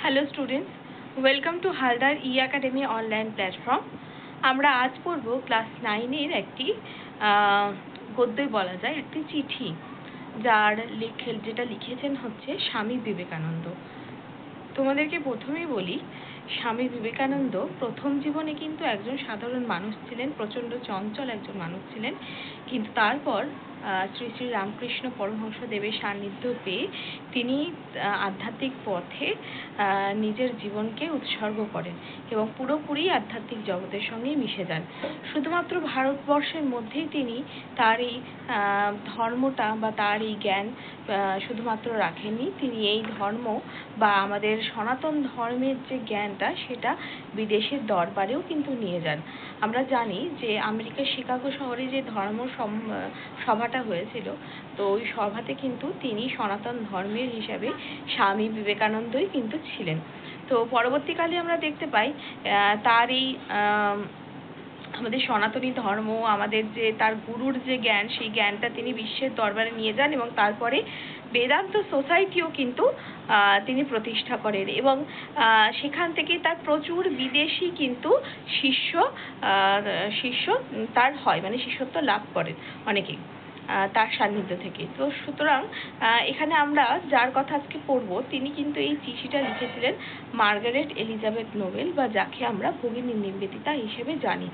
Hello students, welcome to Haldar academy online platform. আমরা আজ পড়ব ক্লাস 9-এর একটি গদ্যই বলা যায়, একটি চিঠি, যেটা লিখেছেন হচ্ছে স্বামী বিবেকানন্দ। তোমাদেরকে প্রথমেই বলি, স্বামী বিবেকানন্দ প্রথম জীবনে কিন্তু একজন সাধারণ মানুষ ছিলেন, প্রচণ্ড চঞ্চল একজন মানুষ ছিলেন। কিন্তু তারপর শ্রী শ্রী রামকৃষ্ণ পরমহংসদেবের সান্নিধ্য পেয়ে তিনি আধ্যাত্মিক পথে নিজের জীবনকে উৎসর্গ করেন এবং পুরোপুরি আধ্যাত্মিক জগতের সঙ্গে মিশে যান। শুধুমাত্র ভারতবর্ষের মধ্যেই তিনি তার এই ধর্মটা বা তার এই জ্ঞান শুধুমাত্র রাখেননি, তিনি এই ধর্ম বা আমাদের সনাতন ধর্মের যে জ্ঞানটা সেটা বিদেশের দরবারেও কিন্তু নিয়ে যান। আমরা জানি যে আমেরিকার শিকাগো শহরে যে ধর্ম সভাটা হয়েছিল, তো ওই সভাতে কিন্তু তিনি সনাতন ধর্মের হিসাবে স্বামী বিবেকানন্দই কিন্তু ছিলেন। তো পরবর্তীকালে আমরা দেখতে পাই তার এই আমাদের সনাতনী ধর্ম, আমাদের যে তার গুরুর যে জ্ঞান, সেই জ্ঞানটা তিনি বিশ্বের দরবারে নিয়ে যান এবং তারপরে বেদান্ত সোসাইটিও কিন্তু তিনি প্রতিষ্ঠা করেন এবং সেখান থেকে তার প্রচুর বিদেশি কিন্তু শিষ্য তার হয়, মানে শিষ্যত্ব লাভ করেন অনেকেই তার সান্নিধ্য থেকে। তো সুতরাং এখানে আমরা যার কথা আজকে পড়ব, তিনি কিন্তু এই চিঠিটা লিখেছিলেন মার্গারেট এলিজাবেথ নোবেল, বা যাকে আমরা ভগিনী নিবেদিতা হিসেবে জানি।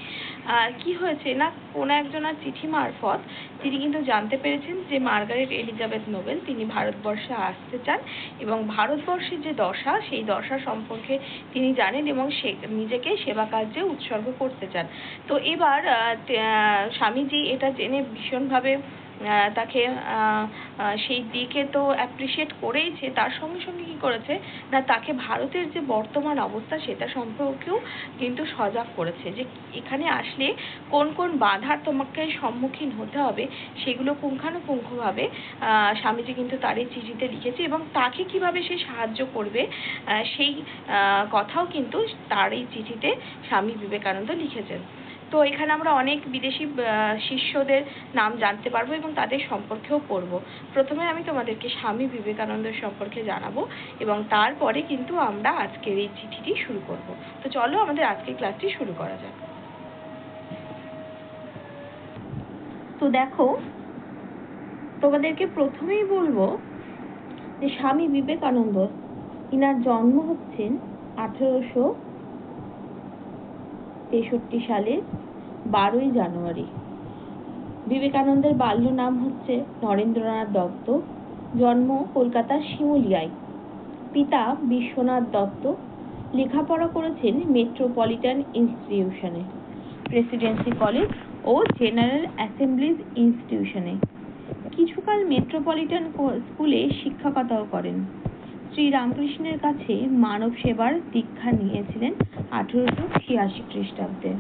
কি হয়েছে না, কোনো একজনের চিঠি মারফত তিনি কিন্তু জানতে পেরেছেন যে মার্গারেট এলিজাবেথ নোবেল তিনি ভারতবর্ষে আসতে চান এবং ভারতবর্ষের যে দশা, সেই দশা সম্পর্কে তিনি জানেন এবং নিজেকে সেবা কার্যে উৎসর্গ করতে চান। তো এবার স্বামীজি এটা জেনে ভীষণভাবে তাকে সেই দিকে তো অ্যাপ্রিসিয়েট করেইছে, তার সঙ্গে সঙ্গে কি করেছে না, তাকে ভারতের যে বর্তমান অবস্থা সেটা সম্পর্কেও কিন্তু সজাগ করেছে, যে এখানে আসলে কোন কোন বাধার তোমাকে সম্মুখীন হতে হবে সেগুলো পুঙ্খানুপুঙ্খভাবে স্বামীজি কিন্তু তার এই চিঠিতে লিখেছে এবং তাকে কিভাবে সে সাহায্য করবে সেই কথাও কিন্তু তার এই চিঠিতে স্বামী বিবেকানন্দ লিখেছেন। তো এখানে আমরা অনেক বিদেশি শিষ্যদের নাম জানতে পারবো এবং তাদের সম্পর্কেও পড়ব। প্রথমে আমি তোমাদেরকে স্বামী বিবেকানন্দের সম্পর্কে জানাবো এবং তারপরে কিন্তু আমরা আজকের এই চিঠিটি শুরু করব। তো চলো আমাদের আজকের ক্লাসটি শুরু করা যাক। তো দেখো, তোমাদেরকে প্রথমেই বলবো যে স্বামী বিবেকানন্দ, ইনার জন্ম হচ্ছেন 1863 সালের 12ই জানুয়ারি। বিবেকানন্দের বাল্য নাম হচ্ছে নরেন্দ্রনাথ দত্ত। জন্ম কলকাতার শিমুলিয়ায়। পিতা বিশ্বনাথ দত্ত। লেখাপড়া করেছেন মেট্রোপলিটন ইনস্টিটিউশনে, প্রেসিডেন্সি কলেজ ও জেনারেল অ্যাসেম্বলিজ ইনস্টিটিউশনে। কিছুকাল মেট্রোপলিটন স্কুলে শিক্ষকতাও করেন। শ্রী রামকৃষ্ণের কাছে মানব সেবার দীক্ষা নিয়েছিলেন 1886 খ্রিস্টাব্দে।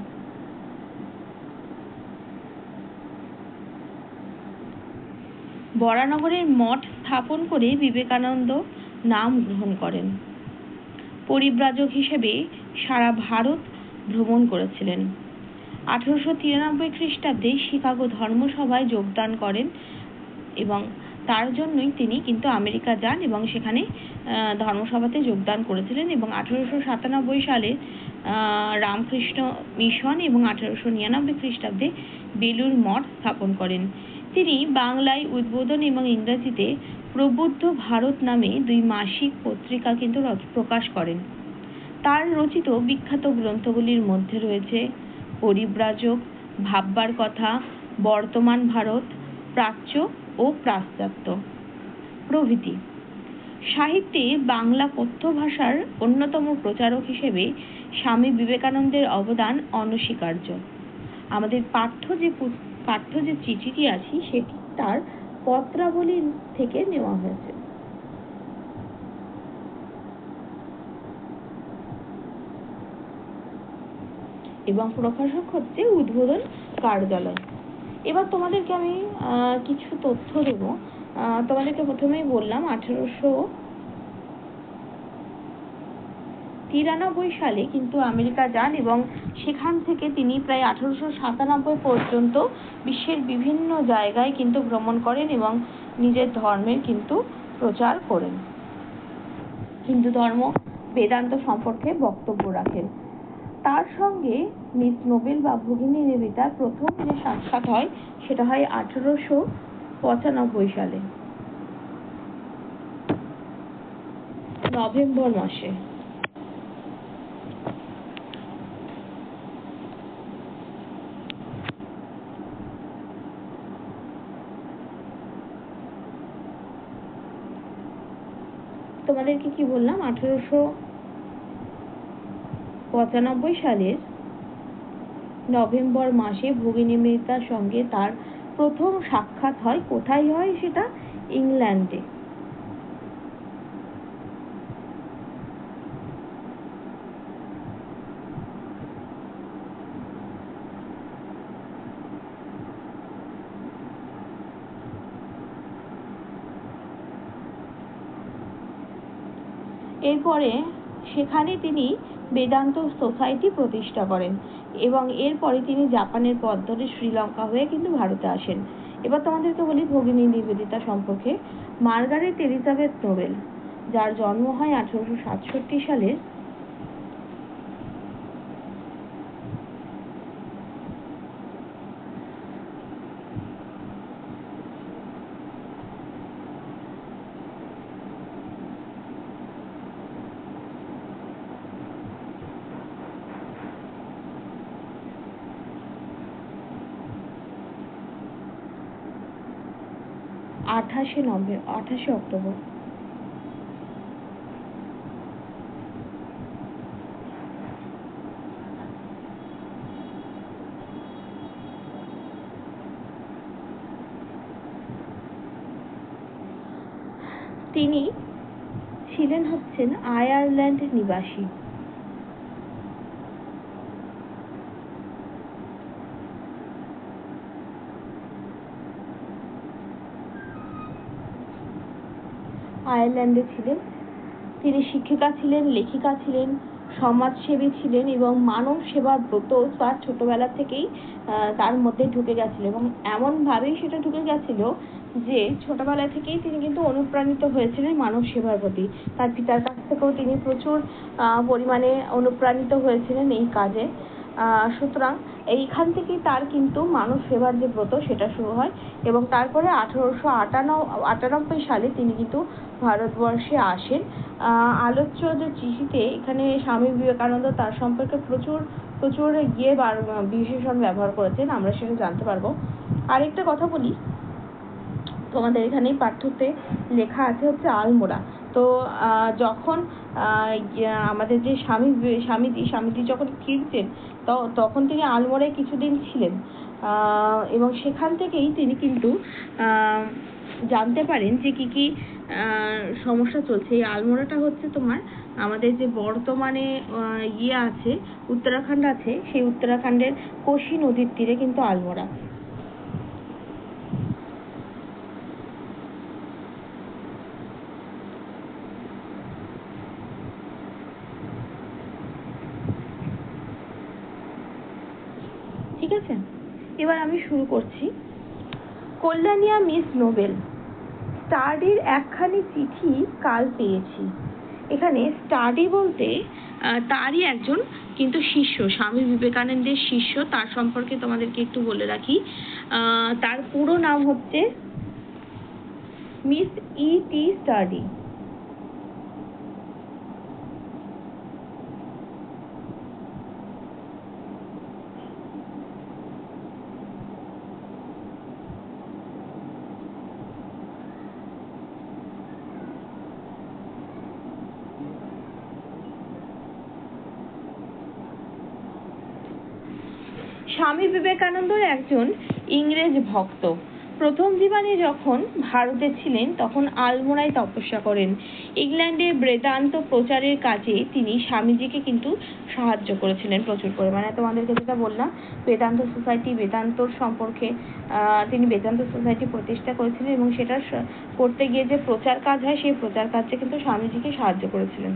বরানগরের মঠ স্থাপন করে বিবেকানন্দ নাম গ্রহণ করেন। পরিব্রাজক হিসেবে সারা ভারত ভ্রমণ করেছিলেন। 1893 খ্রিস্টাব্দে শিকাগো ধর্মসভায় যোগদান করেন এবং তার জন্যই তিনি কিন্তু আমেরিকা যান এবং সেখানে ধর্মসভাতে যোগদান করেছিলেন এবং 1897 সালে রামকৃষ্ণ মিশন এবং 1899 খ্রিস্টাব্দে বেলুড় মঠ স্থাপন করেন। তিনি বাংলায় উদ্বোধন এবং ইংরেজিতে প্রবুদ্ধ ভারত নামে 2 মাসিক পত্রিকা কিন্তু প্রকাশ করেন। তার রচিত বিখ্যাত গ্রন্থগুলির মধ্যে রয়েছে পরিব্রাজক, ভাববার কথা, বর্তমান ভারত, প্রাচ্য ও পাশ্চাত্য প্রভৃতি। সাহিত্যে বাংলা কথ্য ভাষার অন্যতম প্রচারক হিসেবে স্বামী বিবেকানন্দের অবদান অনস্বীকার্য। আমাদের পাঠ্য যে চিঠিটি আছে সেটি তার পত্রাবলী থেকে নেওয়া হয়েছে। এবং প্রকাশক হচ্ছে উদ্বোধন কার্যালয়। এবার তোমাদেরকে আমি কিছু তথ্য দেব। তোমাদেরকে প্রথমেই বললাম 1893 সালে কিন্তু আমেরিকা যান এবং সেখান থেকে তিনি প্রায় 1897 পর্যন্ত বিশ্বের বিভিন্ন জায়গায় কিন্তু ভ্রমণ করেন এবং নিজের ধর্মের কিন্তু প্রচার করেন। হিন্দু ধর্ম বেদান্ত সম্পর্কে বক্তব্য রাখেন। তার সঙ্গে মিস নোবেল বা ভগিনী নিবেদিতার প্রথম যে সাক্ষাৎ হয় সেটা হয় 1895 সালে নভেম্বর মাসে। তোমাদেরকে কি বললাম, 1895 সালের নভেম্বর মাসে ভগিনী নিবেদিতার সঙ্গে তার প্রথম সাক্ষাৎ হয়। কোথায় হয় সেটা? ইংল্যান্ডে। এরপরে সেখানে তিনি বেদান্ত সোসাইটি প্রতিষ্ঠা করেন এবং এরপরে তিনি জাপানের পথ ধরে শ্রীলঙ্কা হয়ে কিন্তু ভারতে আসেন। এবার তোমাদেরকে বলি ভগিনী নিবেদিতা সম্পর্কে। মার্গারেট এলিজাবেথ নোবেল, যার জন্ম হয় 1867 সালে, আঠাশে অক্টোবর। তিনি হচ্ছেন আয়ারল্যান্ড নিবাসী। আয়ারল্যান্ডে ছিলেন। তিনি শিক্ষিকা ছিলেন, লেখিকা ছিলেন, সমাজসেবী ছিলেন এবং মানব সেবার ব্রত তার ছোটবেলা থেকেই তার মধ্যে ঢুকে গেছিল এবং এমনভাবেই সেটা ঢুকে গেছিল যে ছোটবেলা থেকেই তিনি কিন্তু অনুপ্রাণিত হয়েছিলেন মানব সেবার প্রতি। তার পিতার কাছ থেকেও তিনি প্রচুর পরিমাণে অনুপ্রাণিত হয়েছিলেন এই কাজে। সুতরাং এইখান থেকেই তার কিন্তু মানব সেবার যে ব্রত সেটা শুরু হয় এবং তারপরে 1898 সালে তিনি কিন্তু ভারতবর্ষে আসেন। আলোচ্য যে চিঠিতে এখানে স্বামী বিবেকানন্দ তার সম্পর্কে প্রচুর বিশেষণ ব্যবহার করেছেন, আমরা সেটা জানতে পারবো। আরেকটা কথা বলি, তোমাদের এখানে পাঠ্যতে লেখা আছে হচ্ছে আলমোড়া। তো যখন আমাদের যে স্বামীজি যখন ফিরছেন তখন তিনি আলমোড়ায় কিছুদিন ছিলেন এবং সেখান থেকেই তিনি কিন্তু জানতে পারেন যে কি সমস্যা চলছে। এই আলমোড়াটা হচ্ছে তোমার আমাদের যে বর্তমানে আছে উত্তরাখণ্ড আছে, সেই উত্তরাখণ্ডের কোশি নদীর তীরে কিন্তু আলমোড়া। ঠিক আছে, এবার আমি শুরু করছি। কল্যাণিয়া মিস নোবেল, স্টাডির একখানি চিঠি কাল পেয়েছি। এখানে স্টাডি বলতে তারই একজন কিন্তু শিষ্য, স্বামী বিবেকানন্দের শিষ্য। তার সম্পর্কে তোমাদেরকে একটু বলে রাখি, তার পুরো নাম হচ্ছে miss E.T. Study. Swami Vivekananda একজন ইংরেজ ভক্ত। প্রথম জীবনে যখন ভারতে ছিলেন তখন আলমোড়ায় তপস্যা করেন। ইংল্যান্ডে বেদান্ত প্রচারের কাজে তিনি স্বামীজিকে কিন্তু সাহায্য করেছিলেন প্রচুর পরিমাণে। তোমাদেরকে যেটা বললাম বেদান্ত সোসাইটি, বেদান্তর সম্পর্কে তিনি বেদান্ত সোসাইটি প্রতিষ্ঠা করেছিলেন এবং সেটা করতে গিয়ে যে প্রচার কাজ হয় সেই প্রচার কাজে কিন্তু স্বামীজিকে সাহায্য করেছিলেন।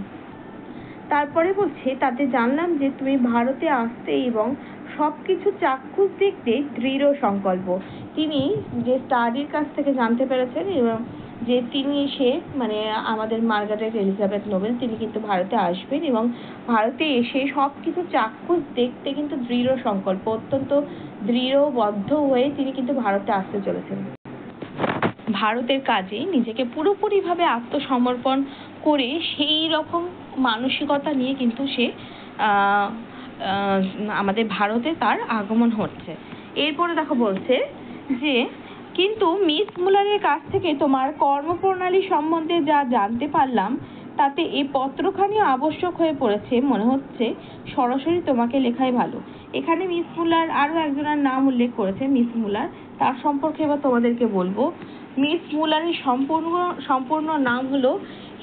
তারপরে বলছে, তাতে জানলাম যে তুমি ভারতে আসতে এবং সবকিছু চাক্ষুষ দেখতে দৃঢ় সংকল্প। তিনি যে স্টাডির কাছ থেকে জানতে পেরেছেন এবং যে তিনি মানে আমাদের মার্গারেট এলিজাবেথ নোবেল তিনি কিন্তু ভারতে আসবেন এবং ভারতে এসে সব কিছু চাক্ষুষ দেখতে কিন্তু দৃঢ় সংকল্প, অত্যন্ত দৃঢ়বদ্ধ হয়ে তিনি কিন্তু ভারতে আসতে চলেছেন। ভারতের কাজে নিজেকে পুরোপুরিভাবে আত্মসমর্পণ করে সেই রকম মানসিকতা নিয়ে কিন্তু সে আমাদের ভারতে তার আগমন হচ্ছে। এরপরে দেখো বলছে যে কিন্তু মিস মুলারের কাছ থেকে তোমার কর্মপ্রণালী সম্বন্ধে যা জানতে পারলাম তাতে এই পত্রখানিও আবশ্যক হয়ে পড়েছে মনে হচ্ছে, সরাসরি তোমাকে লেখাই ভালো। এখানে মিস মুলার আরো একজনের নাম উল্লেখ করেছে, মিস মুলার, তার সম্পর্কে এবার তোমাদেরকে বলবো। মিস মুলারের সম্পূর্ণ নাম হলো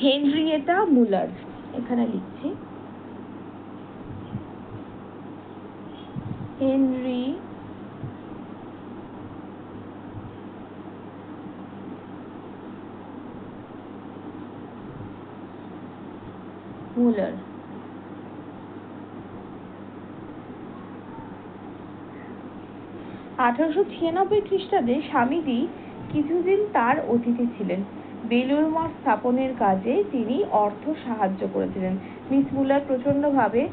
হেনরিয়েটা মুলার। এখানে লিখছি হেনরি মুলার। 1896 খ্রিস্টাব্দে স্বামীজি কিছুদিন তার অতিথি ছিলেন। বেলুড় মঠ স্থাপনের কাজে তিনি অর্থ সাহায্য করেছিলেন। মিস মুলার প্রচন্ডভাবে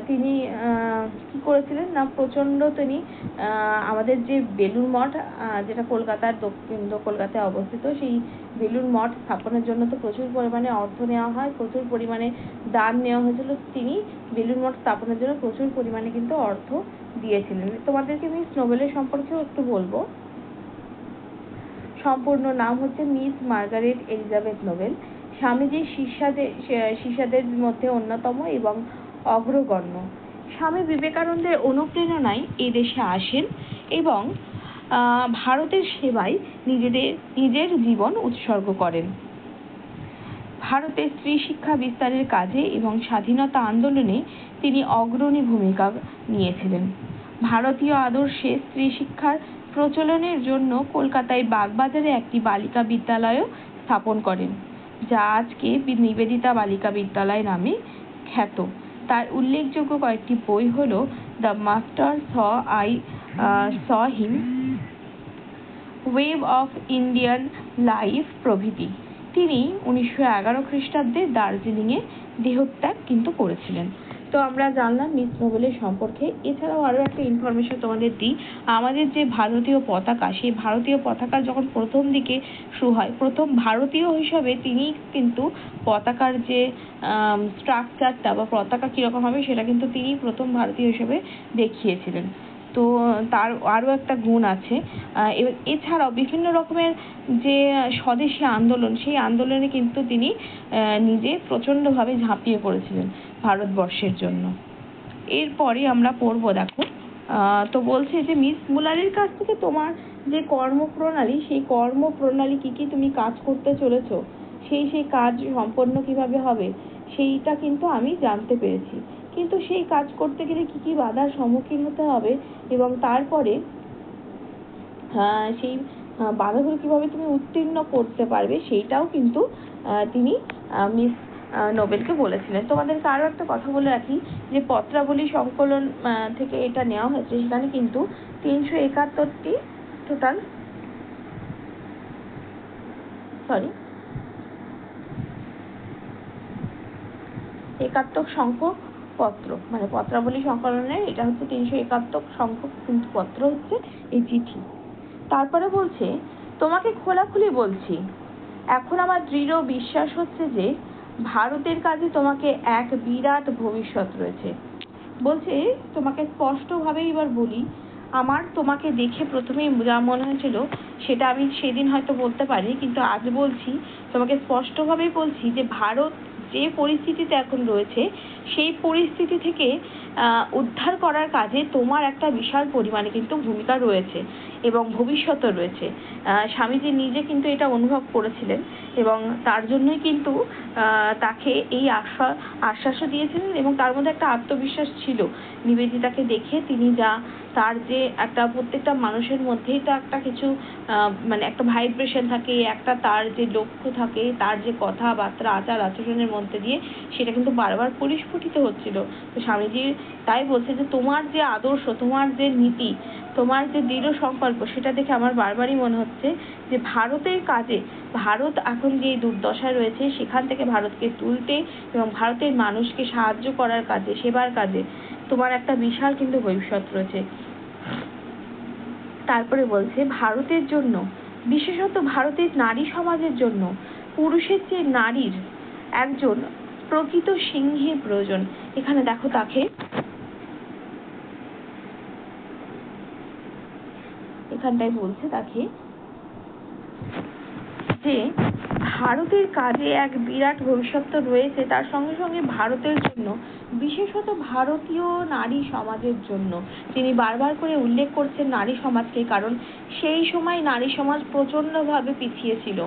তিনি কি করেছিলেন না, তিনি আমাদের যে বেলুড় মঠ যেটা কলকাতার দক্ষিণ কলকাতায় অবস্থিত, সেই বেলুড় মঠ স্থাপনের জন্য তো প্রচুর পরিমাণে অর্থ নেওয়া হয়, প্রচুর পরিমাণে দান নেওয়া হয়েছিল। তিনি বেলুড় মঠ স্থাপনের জন্য প্রচুর পরিমাণে কিন্তু অর্থ দিয়েছিলেন। তোমাদেরকে মিস নোবেলের সম্পর্কেও একটু বলবো। সম্পূর্ণ নাম হচ্ছে মিস মার্গারেট এলিজাবেথ নোবেল। স্বামীজির শিষ্যদের মধ্যে অন্যতম এবং অগ্রগণ্য। স্বামী বিবেকানন্দের অনুপ্রেরণায় এই দেশে আসেন এবং ভারতের সেবায় নিজের জীবন উৎসর্গ করেন। ভারতে স্ত্রী শিক্ষা বিস্তারের কাজে এবং স্বাধীনতা আন্দোলনে তিনি অগ্রণী ভূমিকা নিয়েছিলেন। ভারতীয় আদর্শে স্ত্রী শিক্ষার প্রচলনের জন্য কলকাতায় বাগবাজারে একটি বালিকা বিদ্যালয়ও স্থাপন করেন, যা আজকে নিবেদিতা বালিকা বিদ্যালয় নামে খ্যাত। তার উল্লেখযোগ্য কয়েকটি বই হলো the master saw him, wave of Indian life প্রভৃতি। তিনি 1911 খ্রিস্টাব্দে দার্জিলিংয়ে দেহত্যাগ কিন্তু করেছিলেন। তো আমরা জানলাম মিস নোবেলের সম্পর্কে। এছাড়াও আরো একটা ইনফরমেশন তোমাদের দিই, আমাদের যে ভারতীয় পতাকা, সেই ভারতীয় পতাকার যখন প্রথম দিকে শুরু হয়, প্রথম ভারতীয় হিসাবে তিনি কিন্তু পতাকার যে স্ট্রাকচারটা বা পতাকা কিরকম হবে সেটা কিন্তু তিনি প্রথম ভারতীয় হিসেবে দেখিয়েছিলেন। তো তার আরো একটা গুণ আছে। এছাড়াও বিভিন্ন রকমের যে স্বদেশী আন্দোলন, সেই আন্দোলনে কিন্তু তিনি নিজে প্রচন্ডভাবে ঝাঁপিয়ে পড়েছিলেন ভারতবর্ষের জন্য। এরপরে আমরা পড়বো, দেখো তো বলছে যে মিস মুলারের কাছ থেকে তোমার যে কর্মপ্রণালী, সেই কর্মপ্রণালী কি কি তুমি কাজ করতে চলেছো, সেই কাজ সম্পন্ন কিভাবে হবে সেইটা কিন্তু আমি জানতে পেরেছি। কিন্তু সেই কাজ করতে গেলে কি কি বাধার সম্মুখীন হতে হবে এবং তারপরে সেই বাধাগুলো কিভাবে তুমি উত্তীর্ণ করতে পারবে সেইটাও কিন্তু তিনি মিস নোবেলকে বলেছিলেন। তোমাদেরকে আরো একটা কথা বলে রাখি যে পত্রাবলী সংকলন থেকে এটা নেওয়া হয়েছে, সেখানে কিন্তু 371টি টোটাল 71 সংখ্যক পত্র, মানে পত্রাবলী সংকলনের এটা হচ্ছে 371 সংখ্যক কিন্তু পত্র হচ্ছে এই চিঠি। তারপরে বলছে তোমাকে খোলাখুলি বলছি, এখন আমার দৃঢ় বিশ্বাস হচ্ছে যে ভারতের কাজে তোমাকে এক বিরাট ভবিষ্যৎ রয়েছে। বলছে তোমাকে স্পষ্টভাবেই এবার বলি, আমার তোমাকে দেখে প্রথমেই যা মনে হয়েছিল সেটা আমি সেদিন হয়তো বলতে পারি, কিন্তু আজ বলছি, তোমাকে স্পষ্টভাবেই বলছি যে ভারত যে পরিস্থিতিতে এখন রয়েছে সেই পরিস্থিতি থেকে উদ্ধার করার কাজে তোমার একটা বিশাল পরিমাণে কিন্তু ভূমিকা রয়েছে এবং ভবিষ্যৎও রয়েছে। স্বামীজি নিজে কিন্তু এটা অনুভব করেছিলেন এবং তার জন্যই কিন্তু তাকে এই আশ্বাসও দিয়েছিলেন এবং তার মধ্যে একটা আত্মবিশ্বাস ছিল নিবেদিতাকে দেখে। তিনি তার যে একটা প্রত্যেকটা মানুষের মধ্যেই তো একটা কিছু মানে একটা ভাইব্রেশন থাকে, একটা তার যে লক্ষ্য থাকে, তার যে কথাবার্তা আচার আচরণের মধ্যে দিয়ে সেটা কিন্তু বারবার প্রস্ফুটিত হচ্ছিল। তো স্বামীজি তাই বলছে যে তোমার যে আদর্শ, তোমার যে নীতি, তোমার যে দৃঢ় সংকল্প, সেটা দেখে আমার বারবারই মনে হচ্ছে যে ভারতের কাজে, ভারত এখন যে দুর্দশায় রয়েছে সেখান থেকে ভারতকে তুলতে এবং ভারতের মানুষকে সাহায্য করার কাজে, সেবার কাজে তোমার একটা বিশাল কিন্তু ভবিষ্যৎ রয়েছে। তারপরে বলছে ভারতের জন্য, বিশেষত ভারতের নারী সমাজের জন্য পুরুষের চেয়ে নারীর একজন প্রকৃত সিংহের প্রয়োজন। এখানে দেখো তাকে, এখানটায় বলছে তাকে যে ভারতের কাজে এক বিরাট ভবিষ্যৎ তো রয়েছে, তার সঙ্গে সঙ্গে ভারতের জন্য, বিশেষত ভারতীয় নারী সমাজের জন্য তিনি বারবার করে উল্লেখ করছেন নারী সমাজকে, কারণ সেই সময় নারী সমাজ প্রচণ্ডভাবে পিছিয়ে ছিল।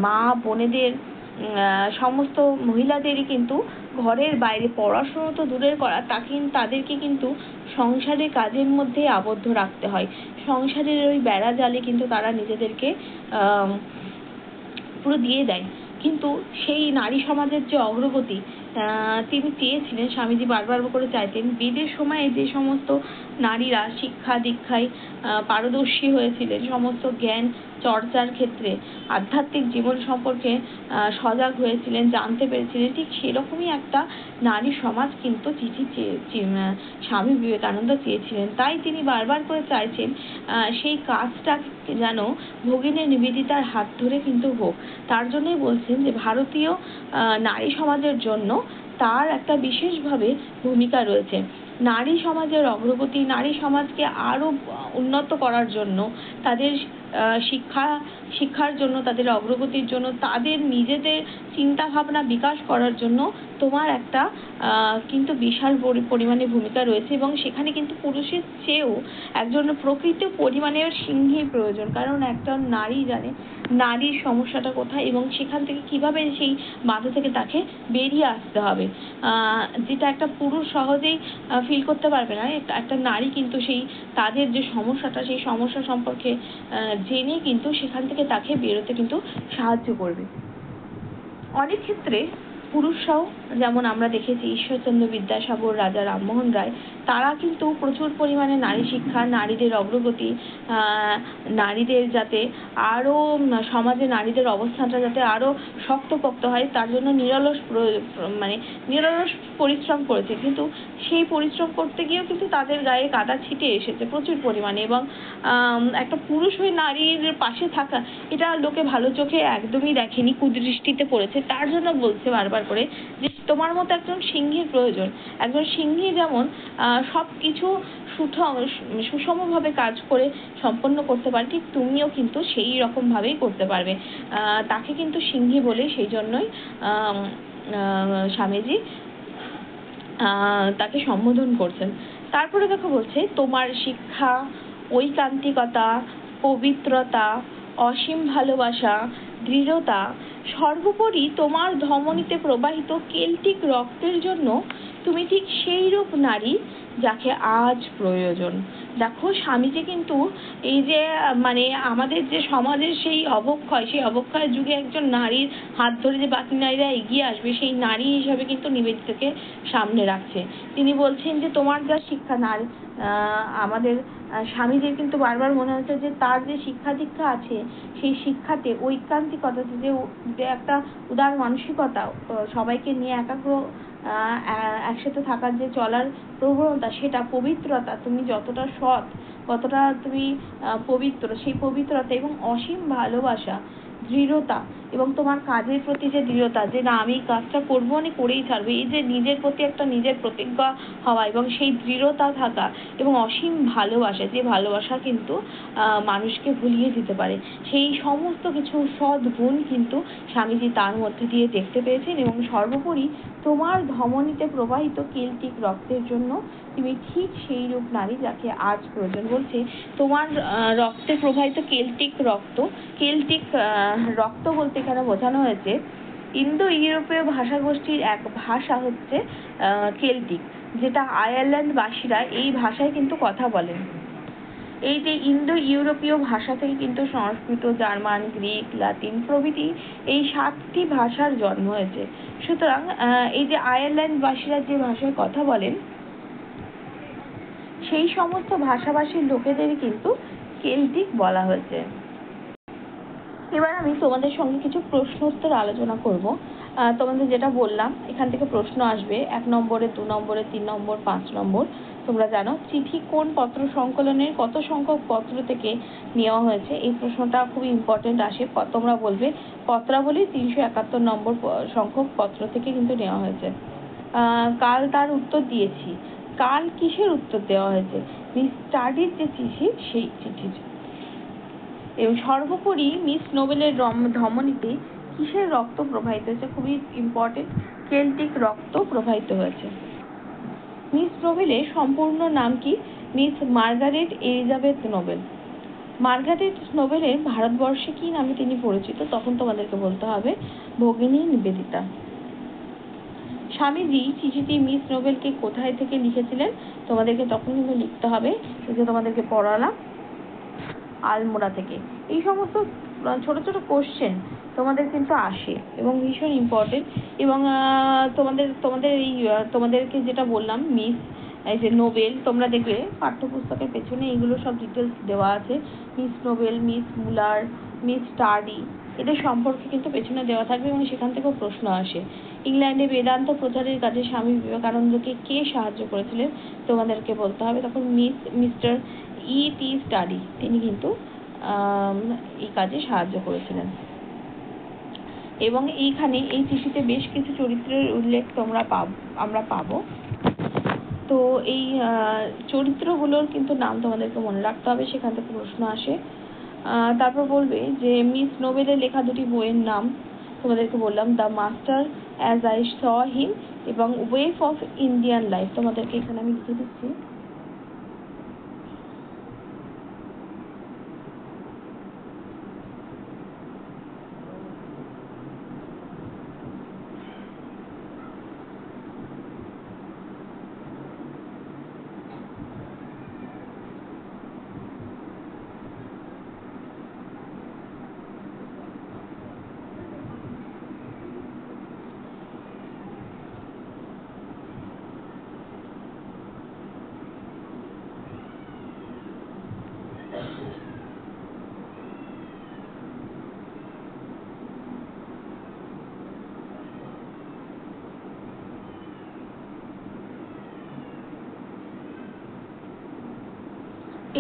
মা বোনেদের, সমস্ত মহিলাদেরই কিন্তু ঘরের বাইরে, পড়াশোনা তো দূরের করা, তাদেরকে কিন্তু সংসারের কাজের মধ্যেই আবদ্ধ রাখতে হয়। সংসারের ওই বেড়া জালে কিন্তু তারা নিজেদেরকে পুরো দিয়ে দেয়। কিন্তু সেই নারী সমাজের যে অগ্রগতি তিনি চেয়েছিলেন, স্বামীজি বারবার করে চাইতেন, বেদের সময়ে যে সমস্ত নারীরা শিক্ষা দীক্ষায় পারদর্শী হয়েছিলেন, সমস্ত জ্ঞান চর্চার ক্ষেত্রে আধ্যাত্মিক জীবন সম্পর্কে সজাগ হয়েছিলেন, জানতে পেরেছিলেন, ঠিক সেরকমই একটা নারী সমাজ কিন্তু স্বামী বিবেকানন্দ চেয়েছিলেন। তাই তিনি বারবার করে চাইছেন সেই কাজটা যেন ভগিনী নিবেদিতার হাত ধরে কিন্তু হোক। তার জন্যই বলছেন যে ভারতীয় নারী সমাজের জন্য তার একটা বিশেষভাবে ভূমিকা রয়েছে। নারী সমাজের অগ্রগতি, নারী সমাজকে আরো উন্নত করার জন্য, তাদের শিক্ষার জন্য, তাদের অগ্রগতির জন্য, তাদের নিজেদের চিন্তা ভাবনা বিকাশ করার জন্য তোমার একটা কিন্তু বিশাল পরিমাণে ভূমিকা রয়েছে, এবং সেখানে কিন্তু পুরুষের চেয়েও একজন প্রকৃত পরিমাণের সিংহীর প্রয়োজন। কারণ একজন নারী জানে নারীর সমস্যাটা কোথায় এবং সেখান থেকে কিভাবে সেই বাধা থেকে তাকে বেরিয়ে আসতে হবে, যেটা একটা পুরুষ সহজেই ফিল করতে পারবে না। একটা নারী কিন্তু সেই তাদের যে সমস্যাটা, সেই সমস্যা সম্পর্কে জেনে কিন্তু সেখান থেকে তাকে বেরোতে কিন্তু সাহায্য করবে। অনেক ক্ষেত্রে পুরুষরাও, যেমন আমরা দেখেছি ঈশ্বরচন্দ্র বিদ্যাসাগর, রাজা রামমোহন রায়, তারা কিন্তু প্রচুর পরিমাণে নারী শিক্ষা, নারীদের অগ্রগতি, নারীদের যাতে আরো সমাজে নারীদের অবস্থানটা যাতে আরো শক্তপোক্ত হয়, তার জন্য নিরলস পরিশ্রম করেছে। কিন্তু সেই পরিশ্রম করতে গিয়েও কিন্তু তাদের গায়ে কাদা ছিটে এসেছে প্রচুর পরিমাণে, এবং একটা পুরুষ হয়ে নারীর পাশে থাকা, এটা লোকে ভালো চোখে একদমই দেখেনি, কুদৃষ্টিতে পড়েছে। তার জন্য বলছে বারবার করে যে তোমার মতো একজন সিংহীর প্রয়োজন। একজন সিংহী যেমন সবকিছু সুষমভাবে কাজ করে সম্পন্ন করতে পারে, ঠিক তুমিও কিন্তু সেই রকম ভাবেই করতে পারবে। তাকে কিন্তু সিংহী বলে সেই জন্যই স্বামীজি তাকে সম্বোধন করছেন। তারপরে দেখো বলছে তোমার শিক্ষা, ঐকান্তিকতা, পবিত্রতা, অসীম ভালোবাসা, দৃঢ়তা, সর্বোপরি তোমার ধমনীতে প্রবাহিত কেল্টিক রক্তের জন্য তুমি ঠিক সেই রূপ নারী যাকে আজ প্রয়োজন। দেখো স্বামীজি কিন্তু এই যে আমাদের যে সমাজের সেই অবক্ষয়ের যুগে একজন নারীর হাত ধরে যে বাকি নারীরা এগিয়ে আসবে, সেই নারী হিসাবে কিন্তু নিবেদিতাকে সামনে রাখছে। তিনি বলছেন যে তোমার যা শিক্ষা, আমাদের স্বামীজির কিন্তু বারবার মনে হচ্ছে যে তার যে শিক্ষা দীক্ষা আছে, সেই শিক্ষাতে ঐকান্তিকতা, যে একটা উদার মানসিকতা, সবাইকে নিয়ে একসাথে থাকার যে চলার প্রবণতা, সেটা পবিত্রতা, তুমি যতটা সৎ, কতটা তুমি পবিত্র, সেই পবিত্রতা এবং অসীম ভালোবাসা, দৃঢ়তা এবং তোমার কাজের প্রতি যে দৃঢ়তা, যে না আমি কাজটা করবো, করেই ছাড়বো, এই যে নিজের প্রতি একটা নিজের প্রতিজ্ঞা হওয়া এবং সেই দৃঢ়তা থাকা এবং অসীম ভালোবাসা, যে ভালোবাসা কিন্তু মানুষকে ভুলিয়ে দিতে পারে, সেই সমস্ত কিছু সৎ গুণ কিন্তু স্বামীজি তার মধ্যে দিয়ে দেখতে পেয়েছেন। এবং সর্বোপরি তোমার ধমনীতে প্রবাহিত কেল্টিক রক্তের জন্য তুমি ঠিক সেই রূপ নারী যাকে আজ প্রয়োজন। বলছে তোমার রক্তে প্রবাহিত কেল্টিক রক্ত বলতে এখানে বোঝানো হয়েছে ইন্দো ইউরোপীয় ভাষাগোষ্ঠীর এক ভাষা হচ্ছে কেল্টিক, যেটা আয়ারল্যান্ডবাসীরা এই ভাষায় কিন্তু কথা বলেন। এই যে ইন্দো ইউরোপীয় ভাষা থেকে কিন্তু সংস্কৃত, জার্মান, গ্রিক, লাতিন প্রভৃতি এই 7টি ভাষার জন্ম হয়েছে। সুতরাং এই যে আয়ারল্যান্ডবাসীরা যে ভাষায় কথা বলেন সেই সমস্ত ভাষাভাষীর লোকেদেরই কিন্তু কেল্টিক বলা হয়েছে। এবার আমি তোমাদের সঙ্গে কিছু প্রশ্ন উত্তর আলোচনা করব। তোমাদের যেটা বললাম এখান থেকে প্রশ্ন আসবে 1 নম্বরে, 2 নম্বরে, 3 নম্বর, 5 নম্বর। তোমরা জানো চিঠি কোন পত্র সংকলনের কত সংখ্যক পত্র থেকে নেওয়া হয়েছে? এই প্রশ্নটা খুব ইম্পর্টেন্ট আসে। তোমরা বলবে পত্রাবলী 371 নম্বর সংখ্যক পত্র থেকে কিন্তু নেওয়া হয়েছে। কাল তার উত্তর দিয়েছি, কাল কিসের উত্তর দেওয়া হয়েছে? মিস স্টাডির যে চিঠি সেই চিঠির। এবং সর্বোপরি মিস নোবেলের ধমনীতে কিসের রক্ত প্রবাহিত হয়েছে? খুবই ইম্পর্টেন্ট, কেল্টিক রক্ত প্রবাহিত হয়েছে। মিস নোবেলের সম্পূর্ণ নাম কি? Miss Margaret Elizabeth Noble. Margaret নোবেলের ভারতবর্ষে কি নামে তিনি পরিচিত? তখন তোমাদেরকে বলতে হবে ভগিনী নিবেদিতা। স্বামীজি চিঠিটি মিস নোবেলকে কোথায় থেকে লিখেছিলেন? তোমাদেরকে তখন কিন্তু লিখতে হবে, যে তোমাদেরকে পড়ালাম, আলমোড়া থেকে। এই সমস্ত ছোট ছোট কোশ্চেন তোমাদের কিন্তু আসে এবং ভীষণ ইম্পর্টেন্ট। এবং তোমাদেরকে যেটা বললাম মিস এই যে নোবেল, তোমরা দেখবে পাঠ্যপুস্তকের পেছনে এইগুলো সব ডিটেলস দেওয়া আছে। Miss Nobel, Miss Muller, miss study, এদের সম্পর্কে কিন্তু পেছনে দেওয়া থাকবে এবং সেখান থেকেও প্রশ্ন আসে। ইংল্যান্ডে বেদান্ত প্রচারের কাজে স্বামী বিবেকানন্দকে কে সাহায্য করেছিলেন? তোমাদেরকে বলতে হবে তখন মিস্টার E.T. স্টাডি, তিনি কিন্তু এই কাজে সাহায্য করেছিলেন। এবং এইখানে এই চিঠিতে বেশ কিছু চরিত্রের উল্লেখ আমরা পাবো। তো এই চরিত্রগুলোর কিন্তু নাম তোমাদেরকে মনে রাখতে হবে, সেখান থেকে প্রশ্ন আসে। তারপর বলবে যে মিস নোবেলের লেখা দুটি বইয়ের নাম তোমাদেরকে বললাম, the master as I saw him এবং ওয়েভ অফ ইন্ডিয়ান লাইফ। তোমাদেরকে এখানে আমি লিখে দিচ্ছি।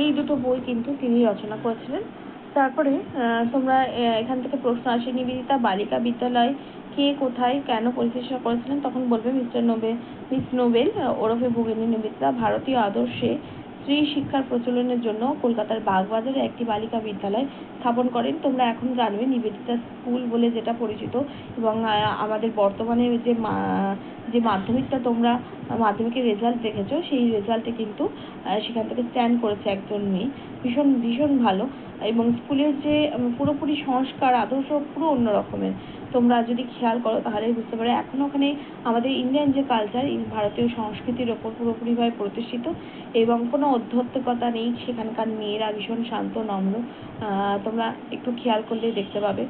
এই দুটো বই কিন্তু তিনি রচনা করেছিলেন। তারপরে তোমরা এখান থেকে প্রশ্ন আসে, নিবেদিতা বালিকা বিদ্যালয় কে, কোথায়, কেন প্রতিষ্ঠা করেছিলেন? তখন বলবে মিস নোবেল ওরফে ভগিনী নিবেদিতা ভারতীয় আদর্শে স্ত্রী শিক্ষার প্রচলনের জন্য কলকাতার বাগবাজারে একটি বালিকা বিদ্যালয় স্থাপন করেন। তোমরা এখন জানবে নিবেদিতা স্কুল বলে যেটা পরিচিত। এবং আমাদের বর্তমানে যে মাধ্যমিকটা তোমরা মাধ্যমিকের রেজাল্ট দেখেছো, সেই রেজাল্টে কিন্তু সেখান থেকে স্ট্যান্ড করেছে একজন মেয়ে, ভীষণ ভীষণ ভালো। এবং স্কুলের যে পুরোপুরি সংস্কার আদর্শ পুরো অন্য রকমের। তোমরা যদি খেয়াল করো তাহলে বুঝতে পারো এখন ওখানে আমাদের ইন্ডিয়ান যে কালচার, ভারতীয় সংস্কৃতির ওপর পুরোপুরিভাবে প্রতিষ্ঠিত এবং কোনো অধ্যত্তকতা নেই। সেখানকার মেয়েরা ভীষণ শান্ত, নম্র, তোমরা একটু খেয়াল করলে দেখতে পাবে।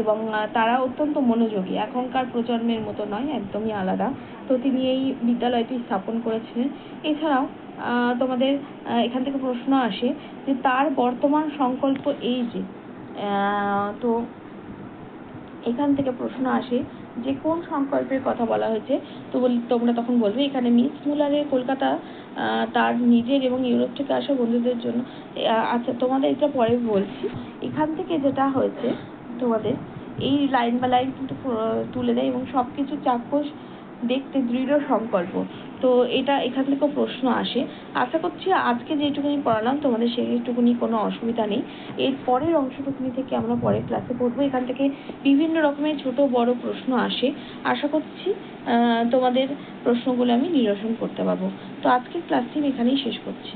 এবং তারা অত্যন্ত মনোযোগী, এখনকার প্রজন্মের মতো নয়, একদমই আলাদা। তো তিনি এই বিদ্যালয়টি স্থাপন করেছিলেন। এছাড়াও তোমাদের এখান থেকে প্রশ্ন আসে যে তার বর্তমান সংকল্প এই যে, তো এখান থেকে প্রশ্ন আসে যে কোন সংকল্পের কথা বলা হয়েছে? তো তোমরা তখন বলবে এখানে মিস মুলারের কলকাতা তার নিজের এবং ইউরোপ থেকে আসা বন্ধুদের জন্য। আচ্ছা, তোমাদের এটা পরে বলছি। এখান থেকে যেটা হয়েছে তোমাদের এই লাইন বা লাইন কিন্তু তুলে দেয় এবং সবকিছু চাক্ষুষ দেখতে দৃঢ় সংকল্প। তো এটা এখান থেকেও প্রশ্ন আসে। আশা করছি আজকে যেটুকুনি পড়ালাম তোমাদের সেইটুকুনি কোনো অসুবিধা নেই। এর পরের অংশটুকুনি থেকে আমরা পরের ক্লাসে পড়বো। এখান থেকে বিভিন্ন রকমের ছোট বড় প্রশ্ন আসে। আশা করছি তোমাদের প্রশ্নগুলো আমি নিরসন করতে পারবো। তো আজকের ক্লাসটি আমি এখানেই শেষ করছি।